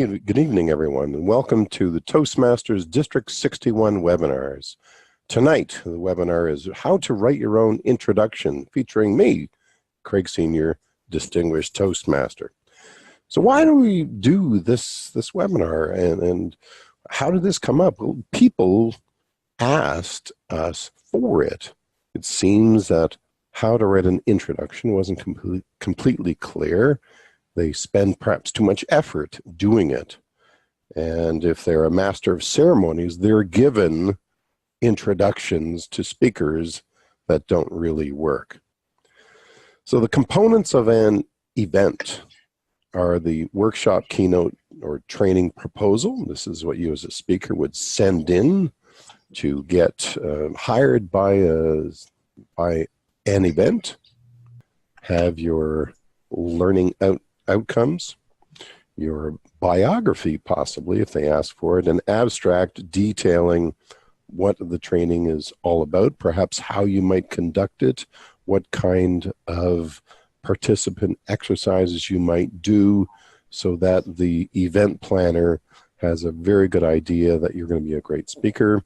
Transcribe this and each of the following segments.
Good evening, everyone, and welcome to the Toastmasters District 61 webinars. Tonight, the webinar is How to Write Your Own Introduction, featuring me, Craig Sr., Distinguished Toastmaster. So why do we do this webinar, and how did this come up? Well, people asked us for it. It seems that how to write an introduction wasn't completely clear. They spend perhaps too much effort doing it. And if they're a master of ceremonies, they're given introductions to speakers that don't really work. So the components of an event are the workshop, keynote, or training proposal. This is what you as a speaker would send in to get hired by an event. Have your learning outcomes, your biography possibly if they ask for it, an abstract detailing what the training is all about, perhaps how you might conduct it, what kind of participant exercises you might do so that the event planner has a very good idea that you're going to be a great speaker.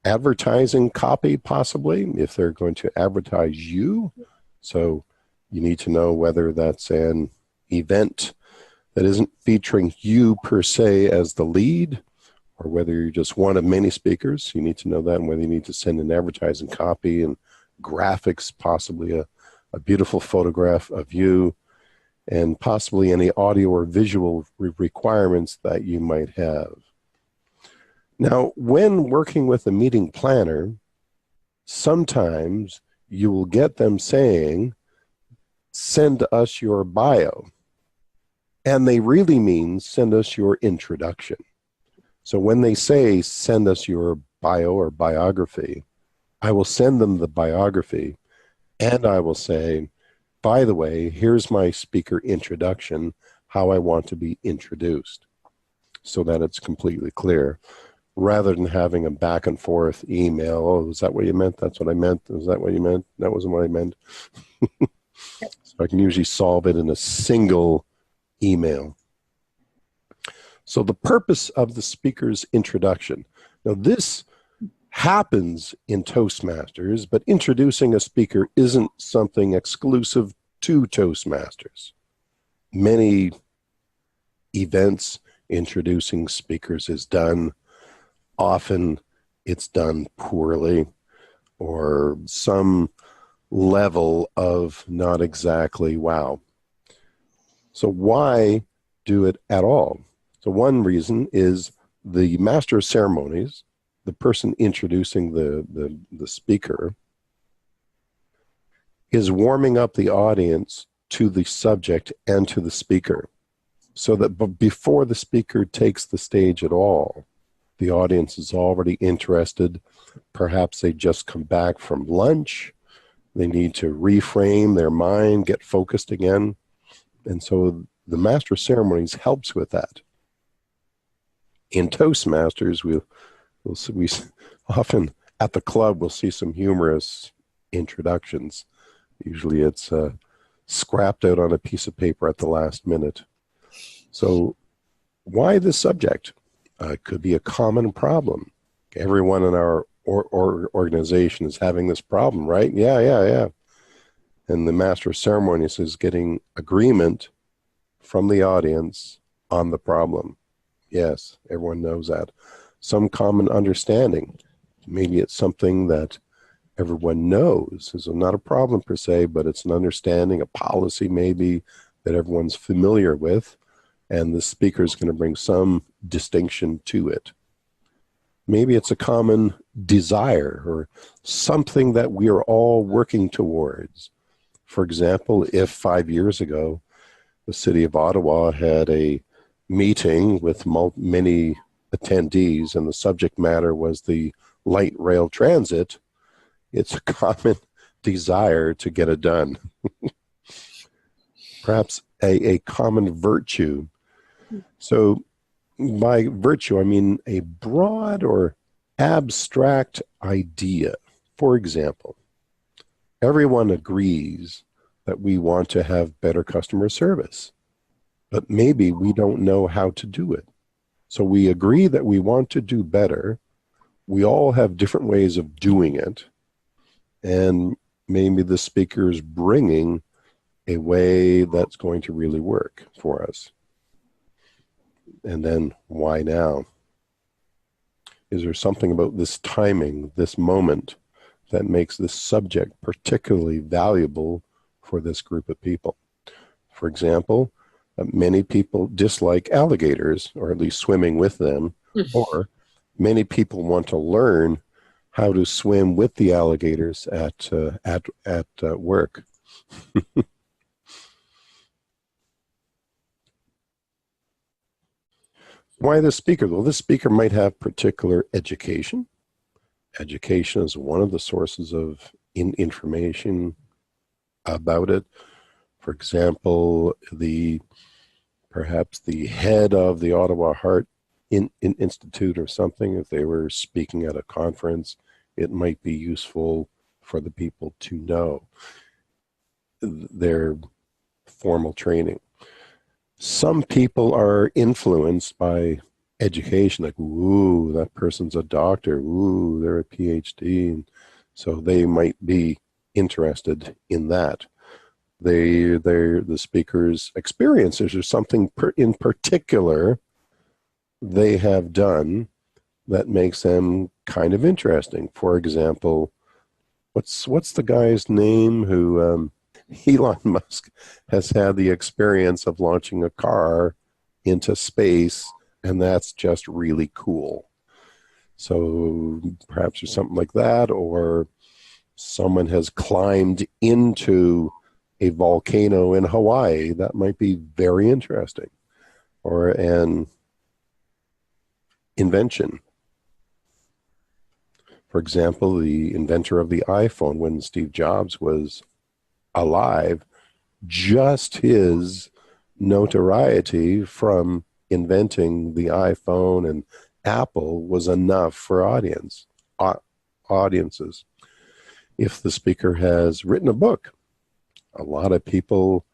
Advertising copy possibly if they're going to advertise you. So you need to know whether that's an event that isn't featuring you per se as the lead, or whether you're just one of many speakers. You need to know that, and whether you need to send an advertising copy and graphics, possibly a beautiful photograph of you, and possibly any audio or visual requirements that you might have. Now, when working with a meeting planner, sometimes you will get them saying, send us your bio. And they really mean send us your introduction. So when they say send us your bio or biography, I will send them the biography and I will say, by the way, here's my speaker introduction, how I want to be introduced, so that it's completely clear, rather than having a back and forth email. Oh, is that what you meant? That's what I meant. Is that what you meant? That wasn't what I meant. So I can usually solve it in a single email. So the purpose of the speaker's introduction. Now this happens in Toastmasters, but introducing a speaker isn't something exclusive to Toastmasters. Many events introducing speakers is done. Often it's done poorly, or some level of not exactly wow. So why do it at all? So one reason is the master of ceremonies, the person introducing the speaker, is warming up the audience to the subject and to the speaker, so that before the speaker takes the stage at all, the audience is already interested. Perhaps they just come back from lunch. They need to reframe their mind, get focused again. And so the master of ceremonies helps with that. In Toastmasters, we often at the club we'll see some humorous introductions. Usually it's scrapped out on a piece of paper at the last minute. So why this subject? It could be a common problem. Everyone in our organization is having this problem, right? Yeah. And the master of ceremonies is getting agreement from the audience on the problem. Yes, everyone knows that. Some common understanding. Maybe it's something that everyone knows. It's not a problem per se, but it's an understanding, a policy maybe that everyone's familiar with, and the speaker is going to bring some distinction to it. Maybe it's a common desire or something that we are all working towards. For example, if 5 years ago, the city of Ottawa had a meeting with many attendees and the subject matter was the light rail transit, it's a common desire to get it done. Perhaps a common virtue. So by virtue, I mean a broad or abstract idea. For example, everyone agrees that we want to have better customer service. but maybe we don't know how to do it. So we agree that we want to do better. We all have different ways of doing it. And maybe the speaker is bringing a way that's going to really work for us. And then why now? Is there something about this timing, this moment, that makes this subject particularly valuable for this group of people? For example, many people dislike alligators, or at least swimming with them, or many people want to learn how to swim with the alligators at work. Why the speaker? Well, this speaker might have particular education. Education is one of the sources of information about it. For example, perhaps the head of the Ottawa Heart Institute or something, if they were speaking at a conference, it might be useful for the people to know their formal training. Some people are influenced by education, like, ooh, that person's a doctor, ooh, they're a PhD, and so they might be interested in that. The speaker's experiences or something in particular they have done that makes them kind of interesting. For example, what's the guy's name who Elon Musk has had the experience of launching a car into space, and that's just really cool. So perhaps there's something like that, or someone has climbed into a volcano in Hawaii. That might be very interesting. Or an invention. For example, the inventor of the iPhone, when Steve Jobs was alive, just his notoriety from inventing the iPhone and Apple was enough for audiences. If the speaker has written a book, a lot of people,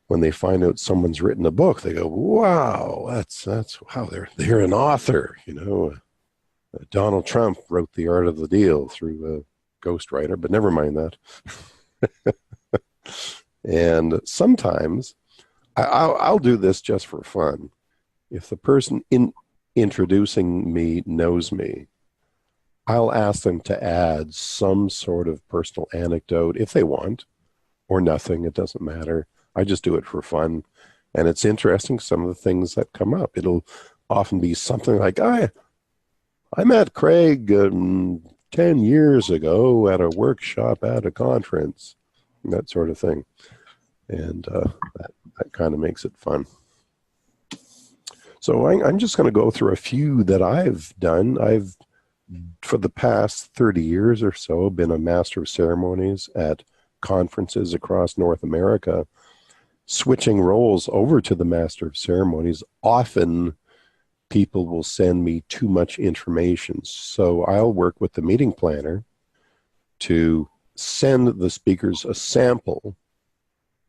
when they find out someone's written a book, they go, "Wow, that's wow, they're an author." You know, Donald Trump wrote The Art of the Deal through a ghostwriter, but never mind that. And sometimes I'll do this just for fun. If the person introducing me knows me, I'll ask them to add some sort of personal anecdote if they want, or nothing. It doesn't matter. I just do it for fun. And it's interesting, some of the things that come up. It'll often be something like, I met Craig 10 years ago at a workshop at a conference, that sort of thing. And that kind of makes it fun. So I'm just going to go through a few that I've done. I've, for the past 30 years or so, been a master of ceremonies at conferences across North America. Switching roles over to the master of ceremonies, often people will send me too much information. So I'll work with the meeting planner to send the speakers a sample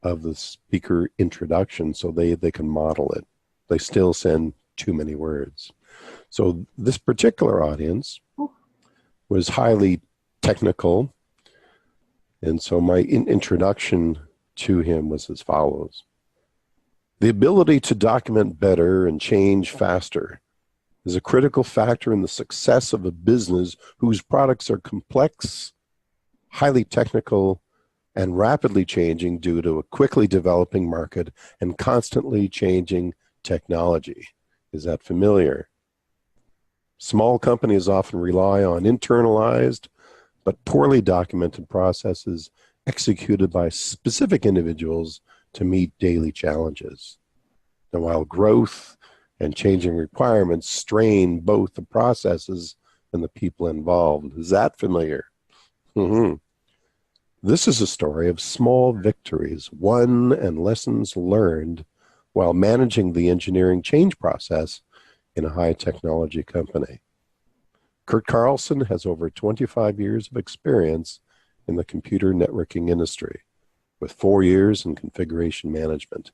of the speaker introduction so they can model it. They still send too many words. So this particular audience was highly technical. And so my introduction to him was as follows. The ability to document better and change faster is a critical factor in the success of a business whose products are complex, highly technical, and rapidly changing due to a quickly developing market and constantly changing technology. Is that familiar? Small companies often rely on internalized but poorly documented processes executed by specific individuals to meet daily challenges. Now, while growth and changing requirements strain both the processes and the people involved. Is that familiar? Mm-hmm. This is a story of small victories won and lessons learned while managing the engineering change process in a high technology company. Kurt Carlson has over 25 years of experience in the computer networking industry, with 4 years in configuration management.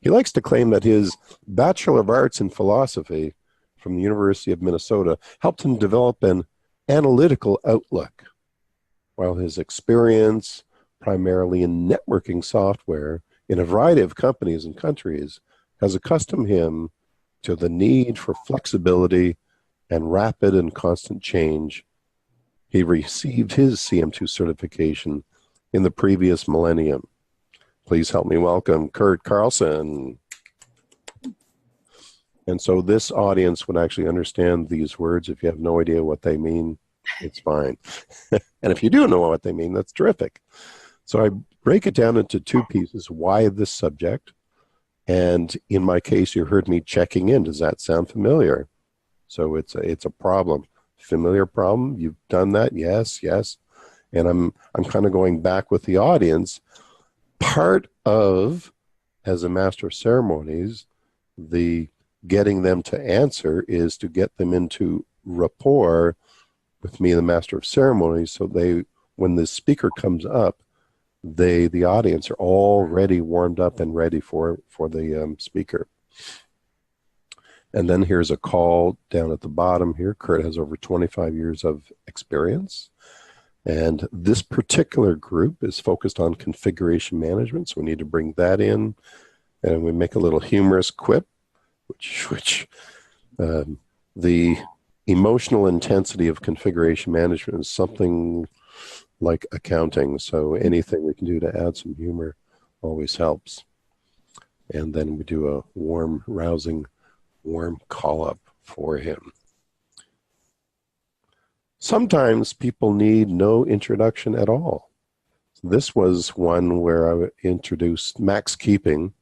He likes to claim that his Bachelor of Arts in Philosophy from the University of Minnesota helped him develop an analytical outlook, while his experience primarily in networking software in a variety of companies and countries has accustomed him to the need for flexibility and rapid and constant change. He received his CM2 certification in the previous millennium. Please help me welcome Kurt Carlson. And so this audience would actually understand these words. If you have no idea what they mean, it's fine. And if you do know what they mean, that's terrific. So I break it down into two pieces. Why this subject? And in my case, you heard me checking in. Does that sound familiar? So it's a problem. Familiar problem? You've done that? Yes, yes. And I'm kind of going back with the audience. Part of, as a master of ceremonies, the getting them to answer is to get them into rapport with me, the master of ceremonies, so they, when the speaker comes up, the audience are already warmed up and ready for the speaker. And then here's a call down at the bottom here. Kurt has over 25 years of experience. And this particular group is focused on configuration management, so we need to bring that in. And we make a little humorous quip, which the emotional intensity of configuration management is something like accounting. So anything we can do to add some humor always helps. And then we do a warm, rousing, warm call-up for him. Sometimes people need no introduction at all. This was one where I introduced Max Keeping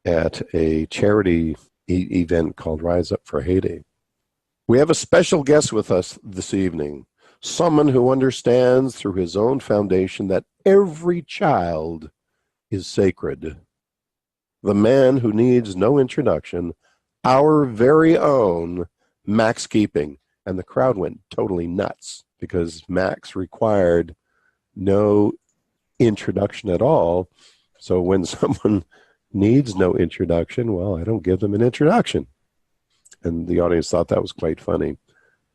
at a charity event called Rise Up for Haiti. We have a special guest with us this evening, someone who understands through his own foundation that every child is sacred. The man who needs no introduction, our very own Max Keeping. And the crowd went totally nuts because Max required no introduction at all. So when someone needs no introduction, well, I don't give them an introduction. And the audience thought that was quite funny.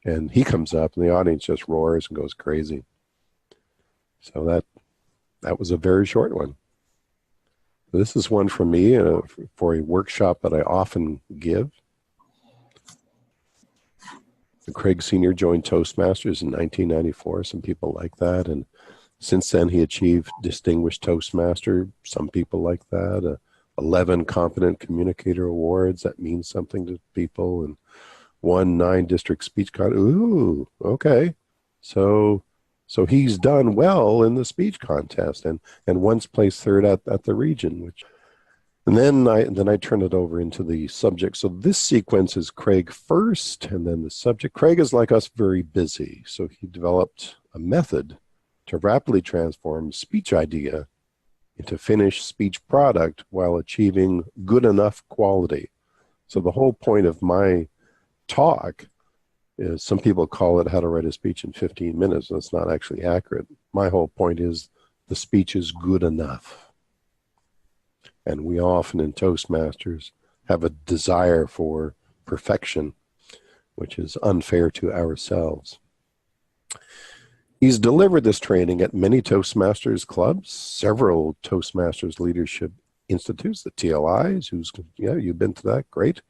And he comes up and the audience just roars and goes crazy. So that was a very short one. This is one from me for a workshop that I often give. Craig Sr. joined Toastmasters in 1994. Some people like that. And since then, he achieved Distinguished Toastmaster. Some people like that. 11 Competent Communicator Awards. That means something to people. And won 9 district speech contests. Ooh, okay. So he's done well in the speech contest and once placed third at the region, and then I turn it over into the subject. So this sequence is Craig first, and then the subject. Craig is like us, very busy. So he developed a method to rapidly transform speech idea into finished speech product while achieving good enough quality. So the whole point of my talk is, some people call it how to write a speech in 15 minutes. That's not actually accurate. My whole point is the speech is good enough. And we often in Toastmasters have a desire for perfection, which is unfair to ourselves. He's delivered this training at many Toastmasters clubs, several Toastmasters leadership institutes, the TLIs, you've been to that, great.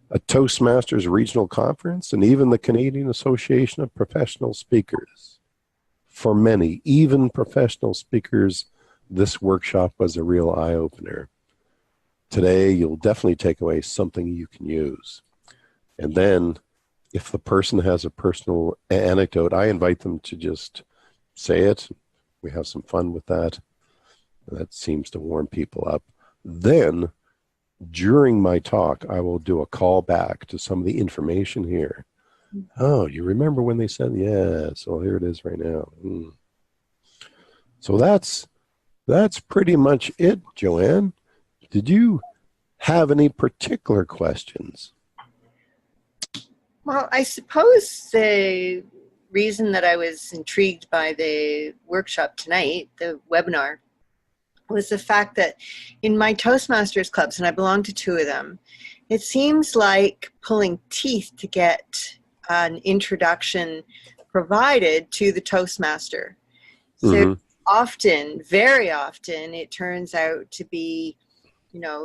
A Toastmasters regional conference, and even the Canadian Association of Professional Speakers. For many, even professional speakers, this workshop was a real eye-opener. Today, you'll definitely take away something you can use. And then, if the person has a personal anecdote, I invite them to just say it. We have some fun with that. That seems to warm people up. Then, during my talk, I will do a call back to some of the information here. Oh, you remember when they said, yeah, so here it is right now. So that's pretty much it, Joanne. Did you have any particular questions? Well, I suppose the reason that I was intrigued by the workshop tonight, the webinar, was the fact that in my Toastmasters clubs, and I belong to two of them, it seems like pulling teeth to get an introduction provided to the Toastmaster. So often, very often, it turns out to be,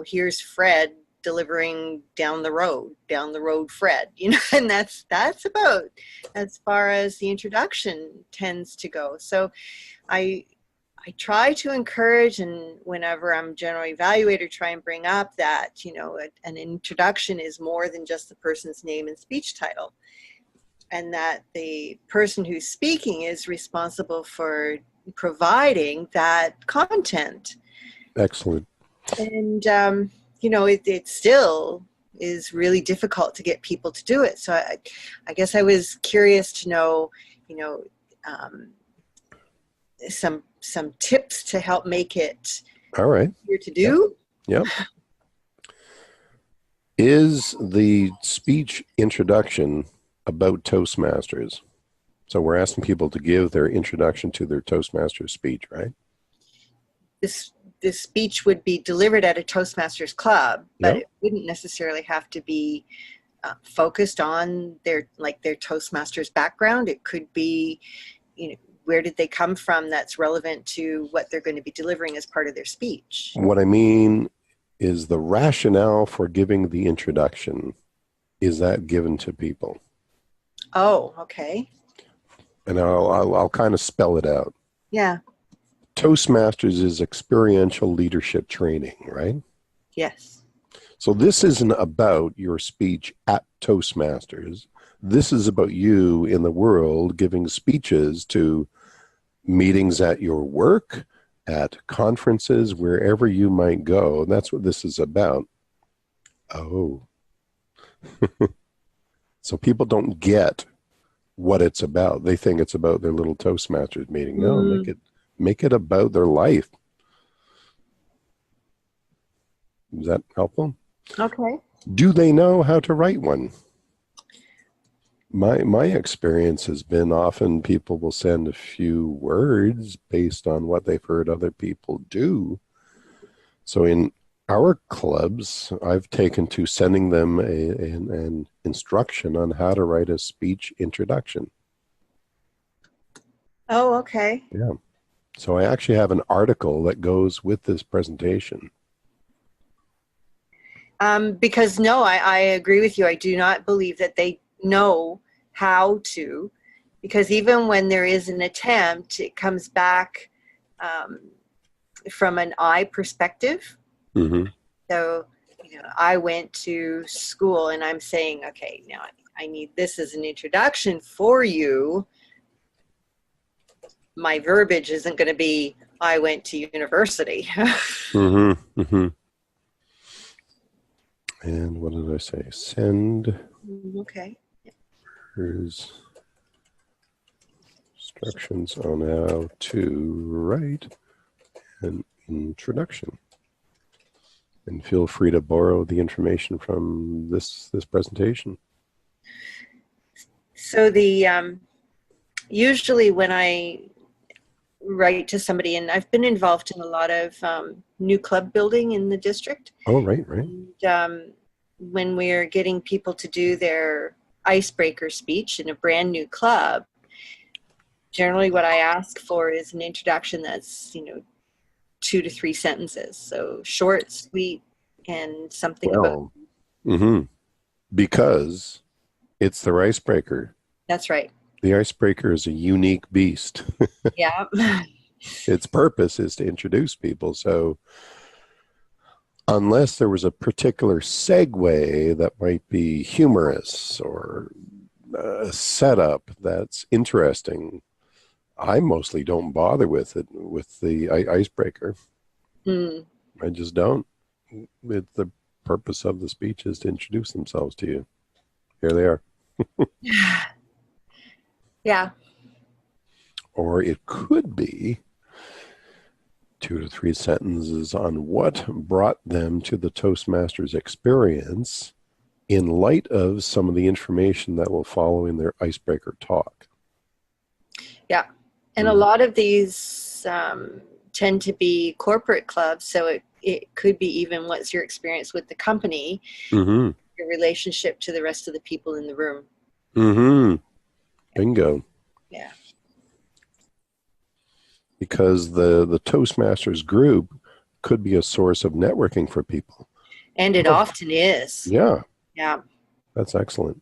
here's Fred delivering down the road Fred, and that's about as far as the introduction tends to go. So I try to encourage, and whenever I'm general evaluator, try and bring up that, an introduction is more than just the person's name and speech title, and that the person who's speaking is responsible for providing that content. Excellent. And, it still is really difficult to get people to do it. So I guess I was curious to know, some tips to help make it all right easier to do. Yep. Is the speech introduction about Toastmasters? So we're asking people to give their introduction to their Toastmasters speech, right? This speech would be delivered at a Toastmasters club, but Yep. it wouldn't necessarily have to be focused on their Toastmasters background. It could be, where did they come from that's relevant to what they're going to be delivering as part of their speech. What I mean is the rationale for giving the introduction, is that given to people? Oh, okay. And I'll kind of spell it out. Yeah. Toastmasters is experiential leadership training, right? Yes. So this isn't about your speech at Toastmasters. This is about you in the world giving speeches to meetings at your work, at conferences, wherever you might go. That's what this is about. Oh. So people don't get what it's about. They think it's about their little Toastmasters meeting. No, make it about their life. Is that helpful? Okay. Do they know how to write one? My experience has been often people will send a few words based on what they've heard other people do. So in our clubs, I've taken to sending them an instruction on how to write a speech introduction. Oh, okay. Yeah. So I actually have an article that goes with this presentation. Because no, I agree with you. I do not believe that they know how to, because even when there is an attempt, it comes back from an I perspective. Mm-hmm. So, I went to school and I'm saying, okay, now I need this as an introduction for you. My verbiage isn't going to be, I went to university. Mm-hmm. Mm-hmm. And what did I say? Send. Okay. Here's instructions on how to write an introduction. And feel free to borrow the information from this presentation. So usually when I write to somebody, and I've been involved in a lot of new club building in the district. Oh, right. And, when we're getting people to do their icebreaker speech in a brand new club, generally what I ask for is an introduction that's, 2 to 3 sentences. So short, sweet, and something about. Mm-hmm. Because it's their icebreaker. That's right. The icebreaker is a unique beast. Yeah. Its purpose is to introduce people. So unless there was a particular segue that might be humorous or a setup that's interesting, I mostly don't bother with it, with the icebreaker. I just don't. The purpose of the speech is to introduce themselves to you. Here they are. Yeah. Or it could be 2 to 3 sentences on what brought them to the Toastmasters experience in light of some of the information that will follow in their icebreaker talk. Yeah. And a lot of these tend to be corporate clubs, so it could be even what's your experience with the company, Mm-hmm. your relationship to the rest of the people in the room. Mm-hmm. Bingo. Yeah. Because the Toastmasters group could be a source of networking for people. And it often is. Yeah, Yeah. that's excellent.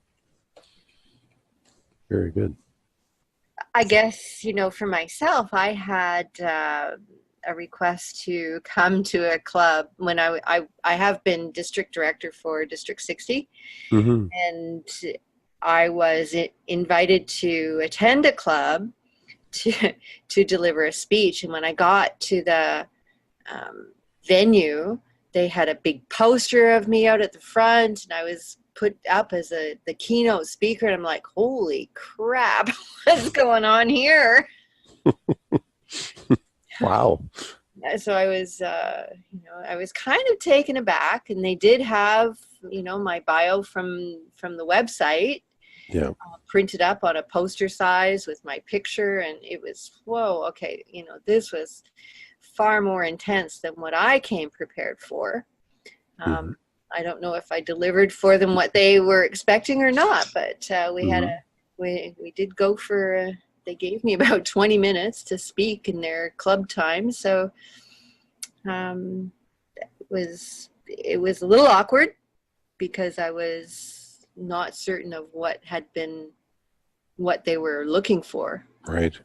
Very good. I guess, for myself, I had a request to come to a club when I have been district director for District 60, Mm-hmm. and I was invited to attend a club to deliver a speech. And when I got to the venue, they had a big poster of me out at the front, and I was put up as the keynote speaker, and I'm like, holy crap, what's going on here? Wow. So I was I was kind of taken aback, and they did have my bio from the website, Yeah. printed up on a poster size with my picture, and it was, whoa, okay, this was far more intense than what I came prepared for. Mm-hmm. I don't know if I delivered for them what they were expecting or not, but we had we did go for they gave me about 20 minutes to speak in their club time, so it was a little awkward because I was not certain of what they were looking for. Right.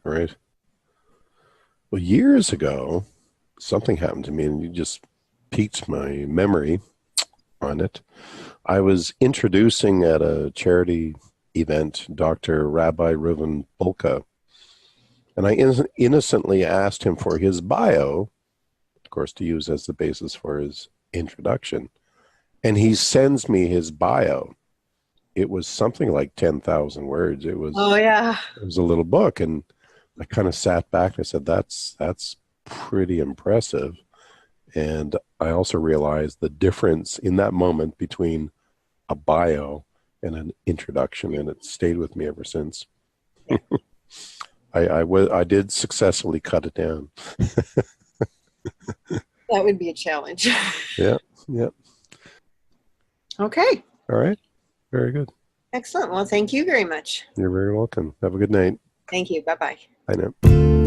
Well, years ago, something happened to me, and you just piqued my memory on it. I was introducing at a charity event Dr. Rabbi Reuven Bulka, and I innocently asked him for his bio, of course, to use as the basis for his introduction. And he sends me his bio. It was something like 10,000 words. It was, Oh yeah. It was a little book. And I kind of sat back and I said, that's pretty impressive. And I also realized the difference in that moment between a bio and an introduction, and it stayed with me ever since. I did successfully cut it down. That would be a challenge. Yeah. Okay. All right. Very good. Excellent. Well, thank you very much. You're very welcome. Have a good night. Thank you. Bye-bye. Bye now.